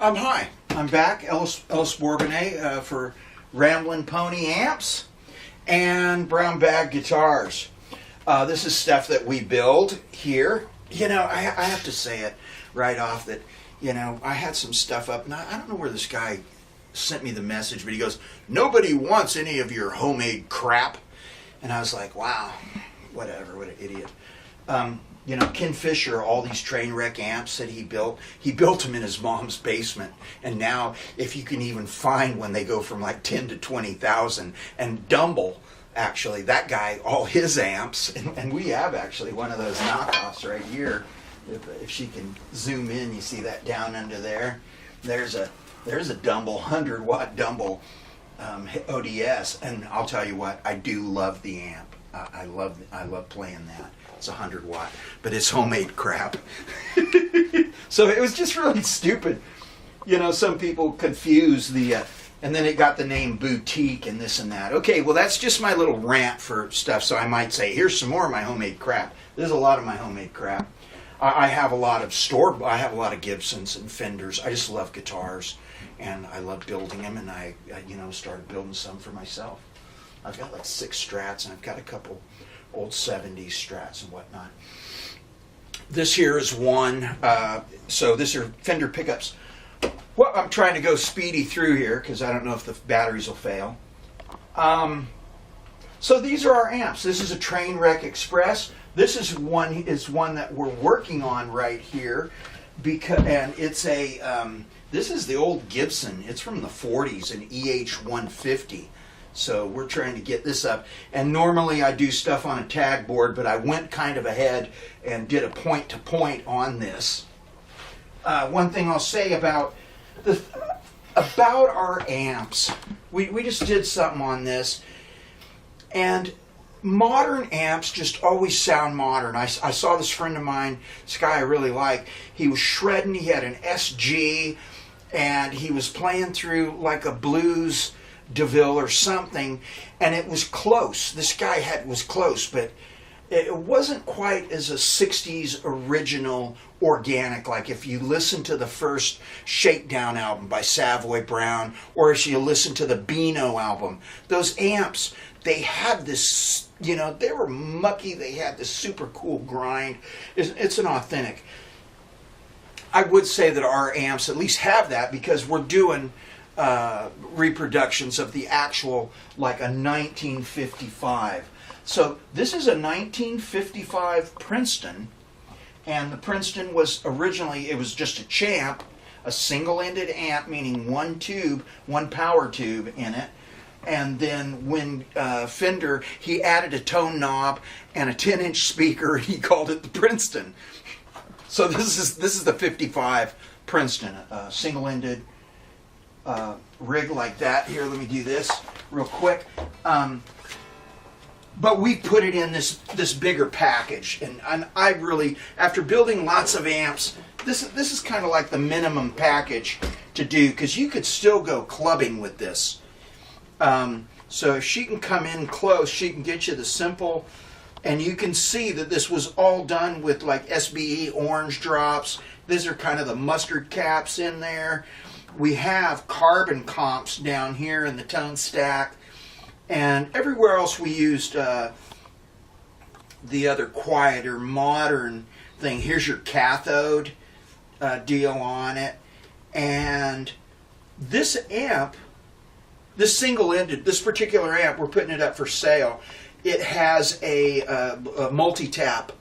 Hi, I'm back, Ellis Bourbonnais, for Ramblin' Pony amps and brown bag guitars. This is stuff that we build here. You know, I have to say it right off that, you know, I had some stuff up, and I don't know where this guy sent me the message, but he goes, "Nobody wants any of your homemade crap." And I was like, wow, whatever, what an idiot. You know, Ken Fisher, all these train wreck amps that he built them in his mom's basement. And now, if you can even find when they go from like 10 to 20,000, and Dumble, actually, that guy, all his amps, and we have actually one of those knockoffs right here. If she can zoom in, you see that down under there. There's a Dumble, 100-watt Dumble ODS, and I'll tell you what, I do love the amp. I love playing that. It's 100-watt, but it's homemade crap. So it was just really stupid. You know, some people confuse the, and then it got the name boutique and this and that. Okay, well that's just my little rant for stuff. So I might say, here's some more of my homemade crap. There's a lot of my homemade crap. I have a lot of Gibsons and Fenders. I just love guitars, and I love building them. And I you know, started building some for myself. I've got like 6 Strats, and I've got a couple old 70s Strats and whatnot. This here is one, so these are Fender pickups. Well, I'm trying to go speedy through here because I don't know if the batteries will fail. So these are our amps. This is a Trainwreck Express. This is one that we're working on right here, and it's a this is the old Gibson. It's from the 40s, an EH-150. So we're trying to get this up. And normally I do stuff on a tag board, but I went kind of ahead and did a point-to-point on this. One thing I'll say about our amps, we just did something on this, and modern amps just always sound modern. I saw this friend of mine, this guy I really like, he was shredding, he had an SG, and he was playing through like a blues DeVille or something, and it was close. This guy was close, but it wasn't quite as a 60s original organic, like if you listen to the first Shakedown album by Savoy Brown, or if you listen to the Beano album. Those amps, they had this, you know, they were mucky, they had this super cool grind. It's an authentic. I would say that our amps at least have that, because we're doing reproductions of the actual, like a 1955. So this is a 1955 Princeton, and the Princeton was originally, it was just a Champ, a single-ended amp, meaning one tube, one power tube in it. And then when Fender, he added a tone knob and a 10-inch speaker, he called it the Princeton. So this is the 55 Princeton, single-ended rig like that. Here, let me do this real quick. But we put it in this bigger package, and I really, after building lots of amps, this is kind of like the minimum package to do, because you could still go clubbing with this. So if she can come in close, she can get you the simple, and you can see that this was all done with like SBE orange drops. These are kind of the mustard caps in there. We have carbon comps down here in the tone stack, and everywhere else we used the other quieter modern thing. Here's your cathode deal on it, and this amp, this single-ended, this particular amp, we're putting it up for sale. It has a multi-tap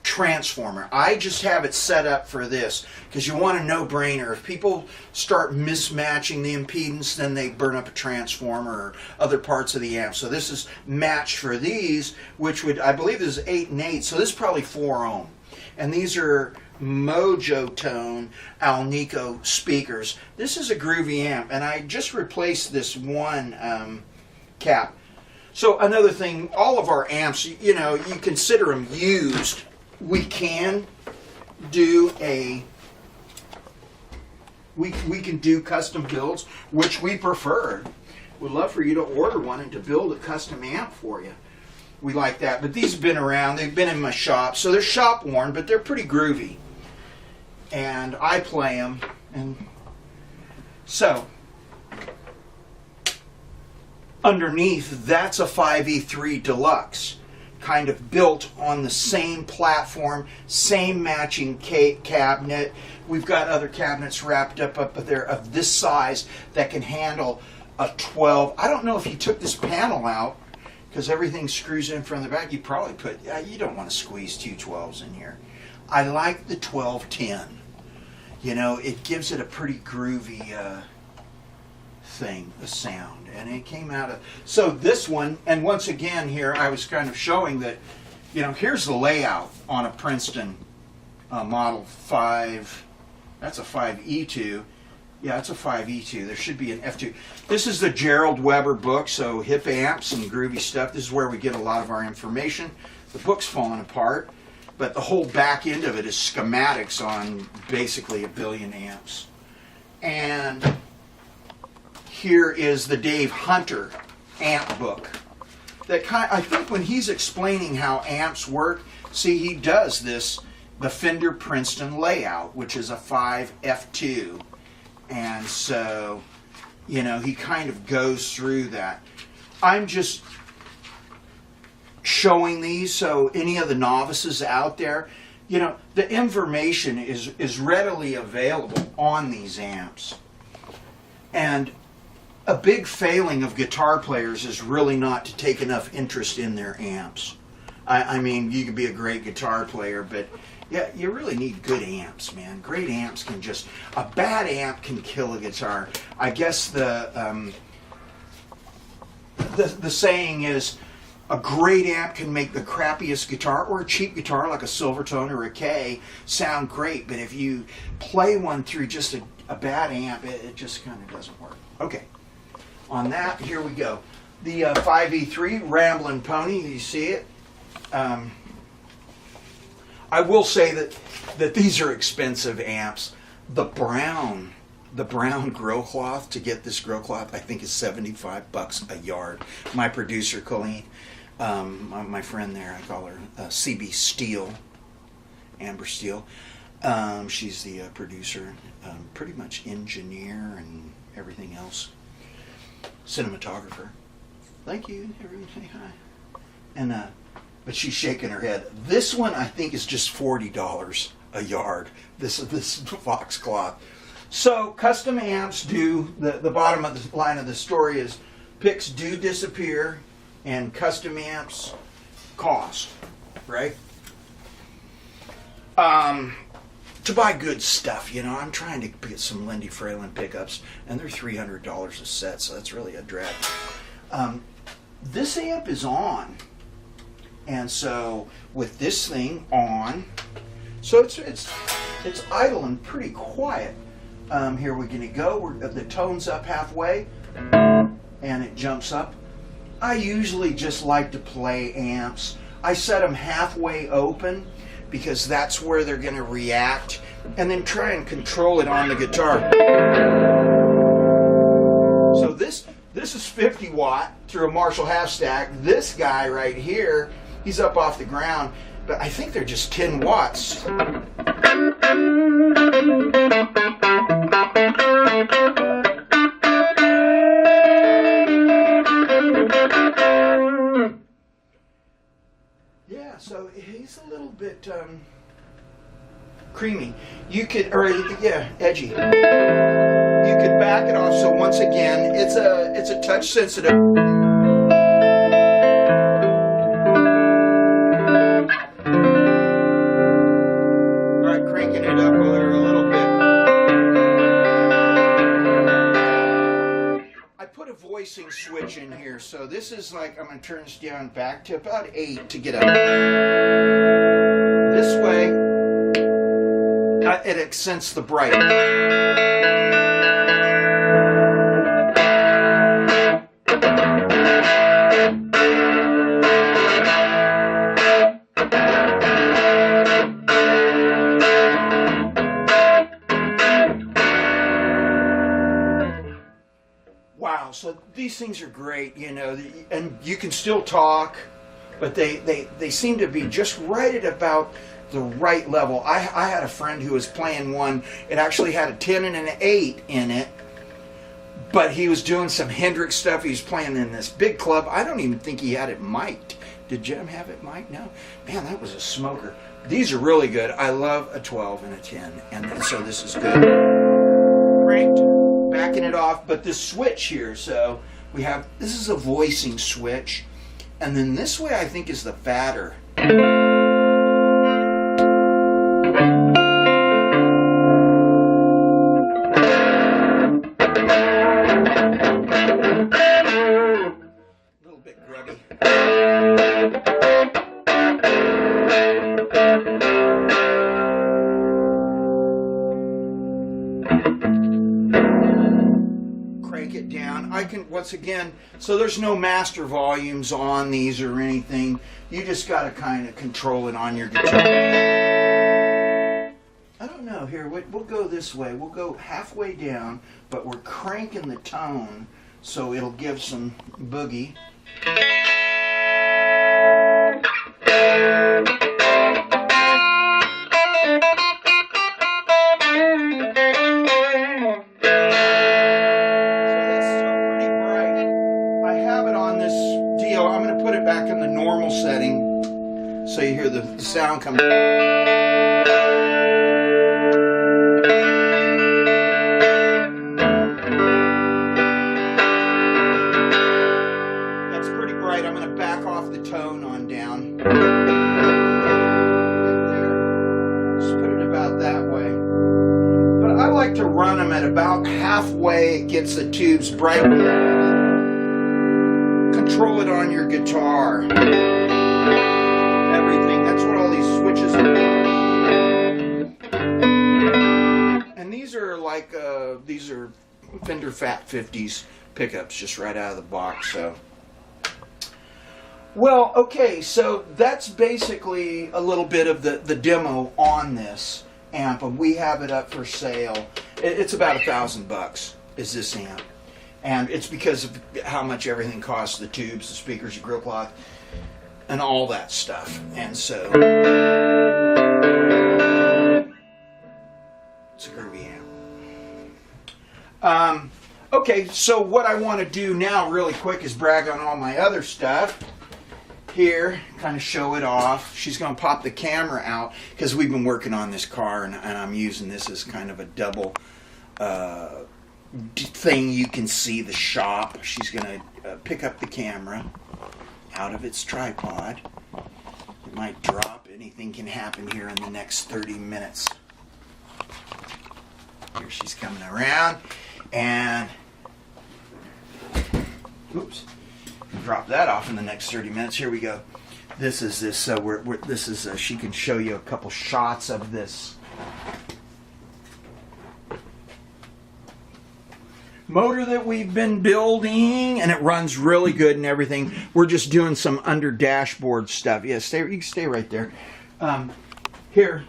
transformer. I just have it set up for this because you want a no-brainer. If people start mismatching the impedance, then they burn up a transformer or other parts of the amp. So this is matched for these, which would, I believe this is 8 and 8, so this is probably 4 ohm. And these are Mojo Tone Alnico speakers. This is a groovy amp, and I just replaced this one cap. So another thing, all of our amps, you know, you consider them used. We can do we can do custom builds, which we prefer. We'd love for you to order one and to build a custom amp for you. We like that. But these have been around. They've been in my shop. So they're shop worn, but they're pretty groovy. And I play them. And so underneath, that's a 5E3 Deluxe, kind of built on the same platform, same matching cabinet. We've got other cabinets wrapped up there of this size that can handle a 12. I don't know if you took this panel out, because everything screws in from the back. You probably put, you don't want to squeeze two 12s in here. I like the 1210. You know, it gives it a pretty groovy thing, a sound. And it came out of, so this one, and once again here, I was kind of showing that, you know, here's the layout on a Princeton Model 5. That's a 5E2. Yeah, it's a 5E2. There should be an F2. This is the Gerald Weber book, so hip amps and groovy stuff. This is where we get a lot of our information. The book's falling apart, but the whole back end of it is schematics on basically 1 billion amps. And here is the Dave Hunter amp book. I think when he's explaining how amps work, see, he does this, the Fender Princeton layout, which is a 5F2. And so, you know, he kind of goes through that. I'm just showing these so any of the novices out there, you know, the information is readily available on these amps. And a big failing of guitar players is really not to take enough interest in their amps. I mean, you could be a great guitar player, but yeah, you really need good amps, man. Great amps can just, a bad amp can kill a guitar. I guess the saying is, a great amp can make the crappiest guitar or a cheap guitar like a Silvertone or a K sound great, but if you play one through just a bad amp, it just kind of doesn't work. Okay, on that, here we go. The 5E3 Ramblin' Pony, you see it? I will say that these are expensive amps. The brown grow cloth, to get this grow cloth, I think is $75 a yard. My producer, Colleen, my friend there, I call her CB Steele, Amber Steele. She's the producer, pretty much engineer and everything else. Cinematographer. Thank you, everyone say hi. And but she's shaking her head. This one I think is just $40 a yard. This Fox cloth. So custom amps do, the bottom of the line of the story is picks do disappear and custom amps cost, right? To buy good stuff, you know, I'm trying to get some Lindy Fralin pickups and they're $300 a set, so that's really a drag. This amp is on. And so with this thing on, so it's idle and pretty quiet. Here we're going to go. The tone's up halfway, and it jumps up. I usually just like to play amps. I set them halfway open because that's where they're going to react, and then try and control it on the guitar. So this is 50 watt through a Marshall half stack. This guy right here, he's up off the ground, but I think they're just 10 watts. Yeah, so he's a little bit creamy. You could, or yeah, edgy. You could back it off. So once again, it's a touch sensitive. Cranking it up a little bit. I put a voicing switch in here, so this is like, I'm going to turn this down back to about 8 to get up. This way, it accents the bright. Wow, so these things are great, you know, and you can still talk, but they seem to be just right at about the right level. I had a friend who was playing one. It actually had a 10 and an 8 in it, but he was doing some Hendrix stuff. He was playing in this big club. I don't even think he had it mic'd. Did Jem have it mic'd? No. Man, that was a smoker. These are really good. I love a 12 and a 10, and so this is good. Cranked, backing it off, but this switch here, so we have, this is a voicing switch, and then this way I think is the fatter. A little bit grubby. Crank it down. I can, once again, so there's no master volumes on these or anything. You just got to kind of control it on your guitar. I don't know, here, we'll go this way. We'll go halfway down, but we're cranking the tone so it'll give some boogie. I'm going to put it back in the normal setting so you hear the sound coming. That's pretty bright. I'm going to back off the tone on down. Just put it about that way. But I like to run them at about halfway. It gets the tubes bright. Control it on your guitar. Everything. That's what all these switches are. And these are like, these are Fender Fat 50s pickups just right out of the box. So, well, okay, so that's basically a little bit of the demo on this amp. We have it up for sale. It's about $1,000 is this amp. And it's because of how much everything costs, the tubes, the speakers, the grill cloth, and all that stuff. And so, it's a groovy amp. Okay, so what I want to do now really quick is brag on all my other stuff. Here, kind of show it off. She's going to pop the camera out because we've been working on this car, and I'm using this as kind of a double thing. You can see the shop. She's going to pick up the camera out of its tripod. It might drop. Anything can happen here in the next 30 minutes. Here she's coming around, and oops, drop that off in the next 30 minutes. Here we go. This is this. This is. She can show you a couple shots of this motor that we've been building, and it runs really good and everything. We're just doing some under dashboard stuff. Yeah, you can stay right there. Here,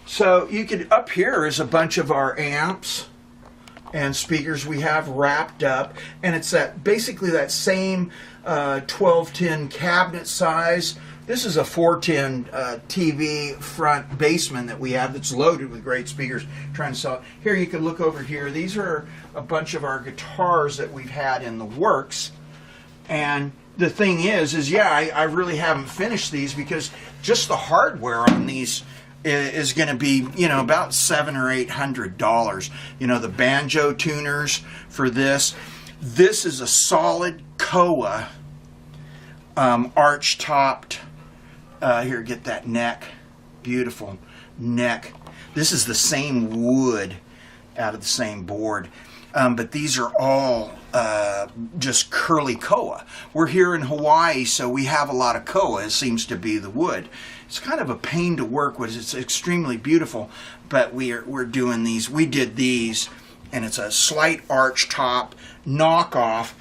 so you could, up here is a bunch of our amps and speakers we have wrapped up, and it's that basically that same 1210 cabinet size. This is a 410 TV front basement that we have that's loaded with great speakers. Trying to sell it. Here you can look over here. These are a bunch of our guitars that we've had in the works. And the thing is yeah, I really haven't finished these because just the hardware on these is going to be, you know, about $700 or $800. You know, the banjo tuners for this. This is a solid Koa arch-topped. Here, get that neck. Beautiful neck. This is the same wood out of the same board. But these are all just curly Koa. We're here in Hawaii, so we have a lot of Koa. It seems to be the wood. It's kind of a pain to work with. It's extremely beautiful, but we're doing these. We did these, and it's a slight arch top knockoff.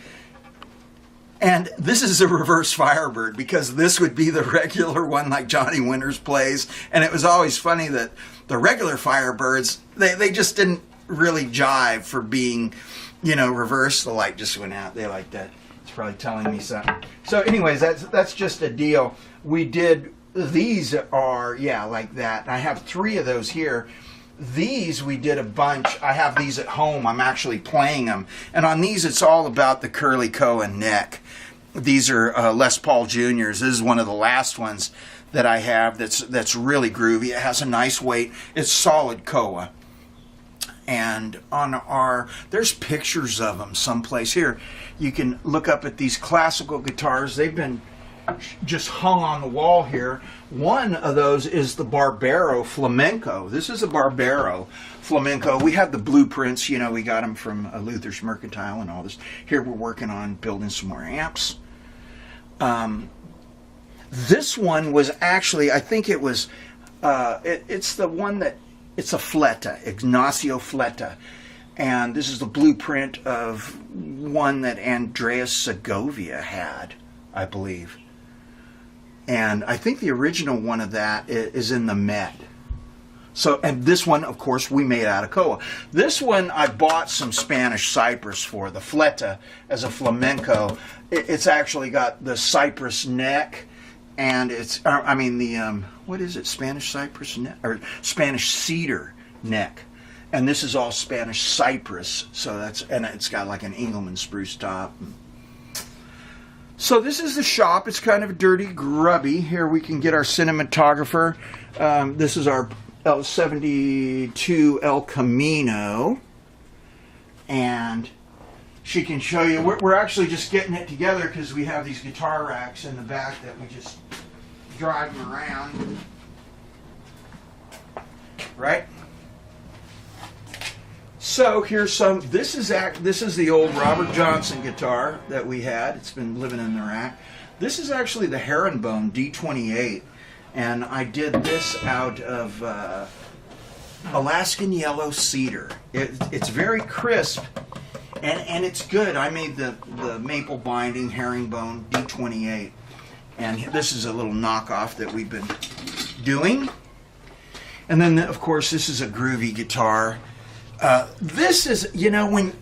And this is a reverse Firebird because this would be the regular one like Johnny Winters plays. And it was always funny that the regular Firebirds, they just didn't really jive for being, you know, reverse. The light just went out. They like that. It's probably telling me something. So anyways, that's just a deal. We did these are, yeah, like that. I have 3 of those here. These we did a bunch. I have these at home. I'm actually playing them. And on these, it's all about the curly koa neck. These are Les Paul Juniors. This is one of the last ones that I have that's really groovy. It has a nice weight. It's solid koa. And on there's pictures of them someplace here. You can look up at these classical guitars. They've been just hung on the wall here. One of those is the Barbero Flamenco. This is a Barbero Flamenco. We have the blueprints, you know, we got them from Luther's Mercantile and all this. Here we're working on building some more amps. This one was actually, I think it was, it's the one that, it's a Fletta, Ignacio Fletta. And this is the blueprint of one that Andreas Segovia had, I believe. And I think the original one of that is in the Met. So, and this one, of course, we made out of koa. This one I bought some Spanish cypress for, the Fletta, as a flamenco. It's actually got the cypress neck, and it's, I mean, the, what is it, Spanish cypress neck, or Spanish cedar neck. And this is all Spanish cypress, so that's, and it's got like an Engelmann spruce top. So this is the shop. It's kind of dirty, grubby. Here we can get our cinematographer. This is our L72 El Camino. And she can show you. We're actually just getting it together because we have these guitar racks in the back that we just drive them around. Right? So here's some. This is the old Robert Johnson guitar that we had. It's been living in the rack. This is actually the Herringbone D28, and I did this out of Alaskan yellow cedar. It's very crisp, and it's good. I made the maple binding Herringbone D28, and this is a little knockoff that we've been doing. And then, of course, this is a groovy guitar. This is, you know, when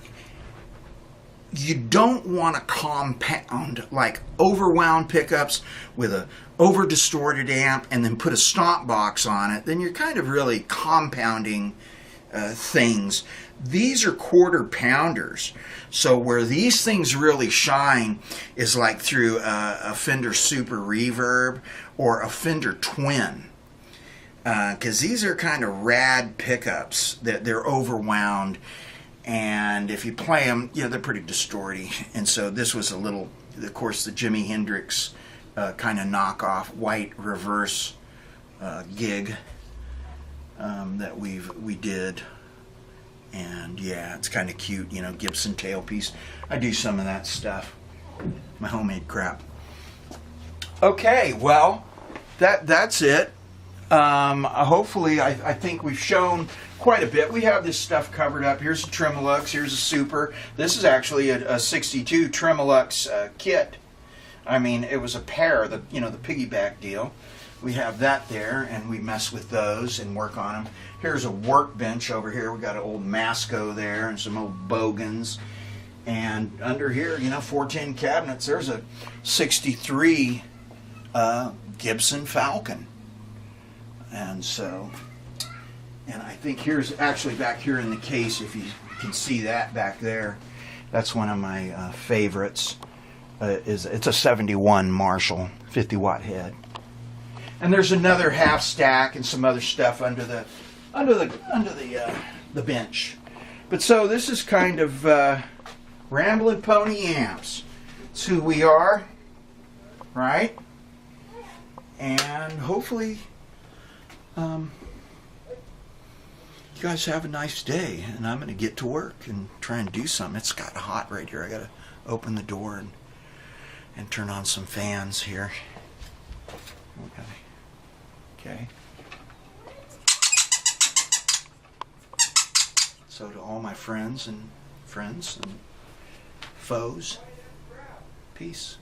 you don't want to compound like overwound pickups with a over distorted amp and then put a stomp box on it, then you're kind of really compounding things. These are quarter pounders, so where these things really shine is like through a Fender Super Reverb or a Fender Twin. Because these are kind of rad pickups, that they're overwound, and if you play them, you know, they're pretty distorty. And so this was a little, of course, the Jimi Hendrix kind of knockoff white reverse gig that we did. And yeah, it's kind of cute, you know, Gibson tailpiece. I do some of that stuff, my homemade crap. Okay, well, that's it. Hopefully, I think we've shown quite a bit. We have this stuff covered up. Here's a Tremolux. Here's a Super. This is actually a 62 Tremolux kit. I mean, it was a pair, the piggyback deal. We have that there, and we mess with those and work on them. Here's a workbench over here. We got an old Masco there and some old Bogans. And under here, 410 cabinets. There's a 63 Gibson Falcon. And so, and I think here's actually back here in the case, if you can see that back there, that's one of my favorites. It's a 71 Marshall 50-watt head. And there's another half stack and some other stuff under the bench. But so this is kind of Ramblin' Pony Amps. It's who we are, right? And hopefully you guys have a nice day, and I'm going to get to work and try and do something. It's got hot right here. I got to open the door and turn on some fans here. Okay. So to all my friends and foes, peace.